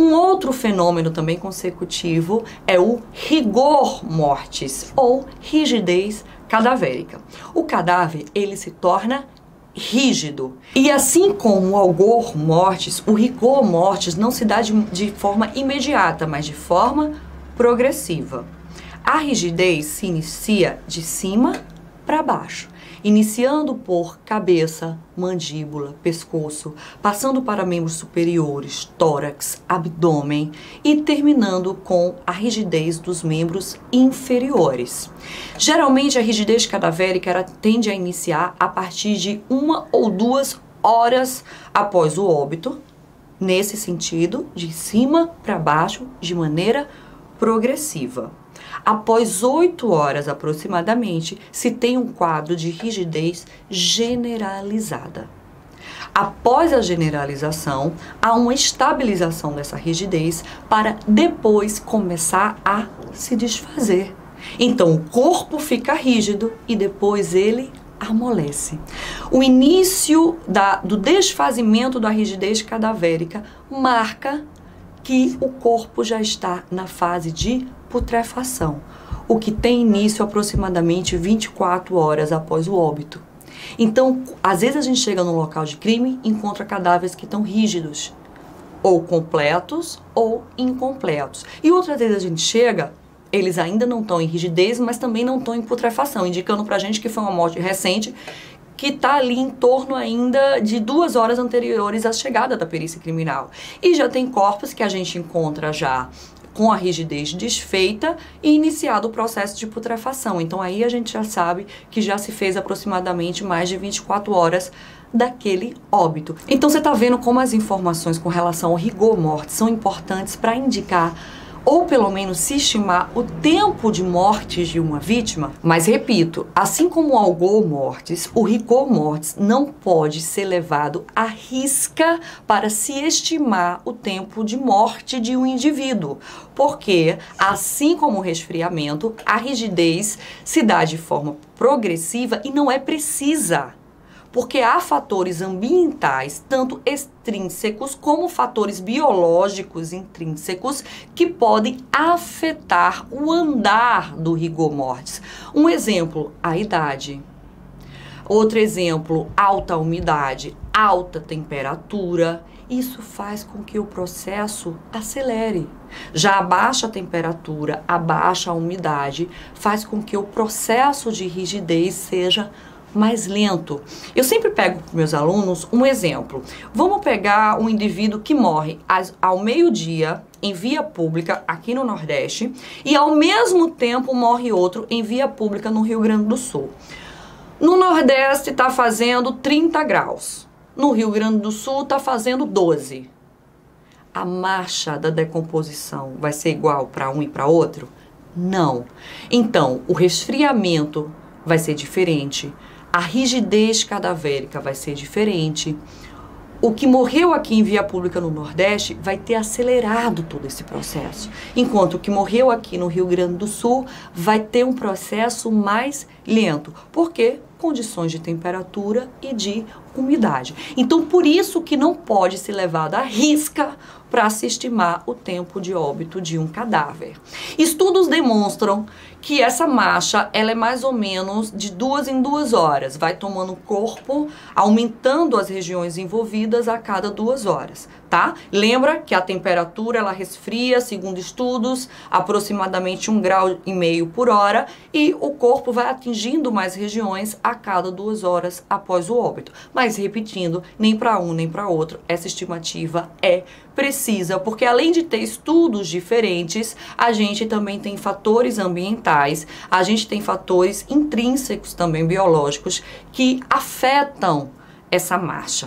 Um outro fenômeno também consecutivo é o rigor mortis, ou rigidez cadavérica. O cadáver, ele se torna rígido. E assim como o algor mortis, o rigor mortis não se dá de forma imediata, mas de forma progressiva. A rigidez se inicia de cima para baixo, iniciando por cabeça, mandíbula, pescoço, passando para membros superiores, tórax, abdômen e terminando com a rigidez dos membros inferiores. Geralmente a rigidez cadavérica ela tende a iniciar a partir de 1 ou 2 horas após o óbito, nesse sentido, de cima para baixo, de maneira progressiva. Após 8 horas aproximadamente, se tem um quadro de rigidez generalizada. Após a generalização, há uma estabilização dessa rigidez para depois começar a se desfazer. Então, o corpo fica rígido e depois ele amolece. O início do desfazimento da rigidez cadavérica marca que o corpo já está na fase de putrefação, o que tem início aproximadamente 24 horas após o óbito. Então, às vezes a gente chega num local de crime e encontra cadáveres que estão rígidos, ou completos ou incompletos. E outras vezes a gente chega, eles ainda não estão em rigidez, mas também não estão em putrefação, indicando pra gente que foi uma morte recente, que está ali em torno ainda de 2 horas anteriores à chegada da perícia criminal. E já tem corpos que a gente encontra já com a rigidez desfeita e iniciado o processo de putrefação. Então aí a gente já sabe que já se fez aproximadamente mais de 24 horas daquele óbito. Então você está vendo como as informações com relação ao rigor mortis são importantes para indicar ou pelo menos se estimar o tempo de morte de uma vítima. Mas repito, assim como o algor mortis, o rigor mortis não pode ser levado à risca para se estimar o tempo de morte de um indivíduo, porque assim como o resfriamento, a rigidez se dá de forma progressiva e não é precisa. Porque há fatores ambientais, tanto extrínsecos como fatores biológicos intrínsecos, que podem afetar o andar do rigor mortis. Um exemplo, a idade. Outro exemplo, alta umidade, alta temperatura. Isso faz com que o processo acelere. Já a baixa temperatura, a baixa umidade, faz com que o processo de rigidez seja mais lento. Eu sempre pego para meus alunos um exemplo. Vamos pegar um indivíduo que morre ao meio-dia em via pública aqui no Nordeste e ao mesmo tempo morre outro em via pública no Rio Grande do Sul. No Nordeste está fazendo 30 graus. No Rio Grande do Sul está fazendo 12. A marcha da decomposição vai ser igual para um e para outro? Não. Então, o resfriamento vai ser diferente. A rigidez cadavérica vai ser diferente. O que morreu aqui em via pública no Nordeste vai ter acelerado todo esse processo, enquanto o que morreu aqui no Rio Grande do Sul vai ter um processo mais lento. Por quê? Condições de temperatura e de umidade. Então, por isso que não pode ser levado à risca para se estimar o tempo de óbito de um cadáver. Estudos demonstram que essa marcha ela é mais ou menos de 2 em 2 horas, vai tomando corpo, aumentando as regiões envolvidas a cada 2 horas, tá? Lembra que a temperatura ela resfria, segundo estudos, aproximadamente 1,5 graus por hora e o corpo vai atingindo mais regiões a cada 2 horas após o óbito. Mas repetindo, nem para um nem para outro, essa estimativa é precisa, porque além de ter estudos diferentes, a gente também tem fatores ambientais, a gente tem fatores intrínsecos também biológicos que afetam essa marcha.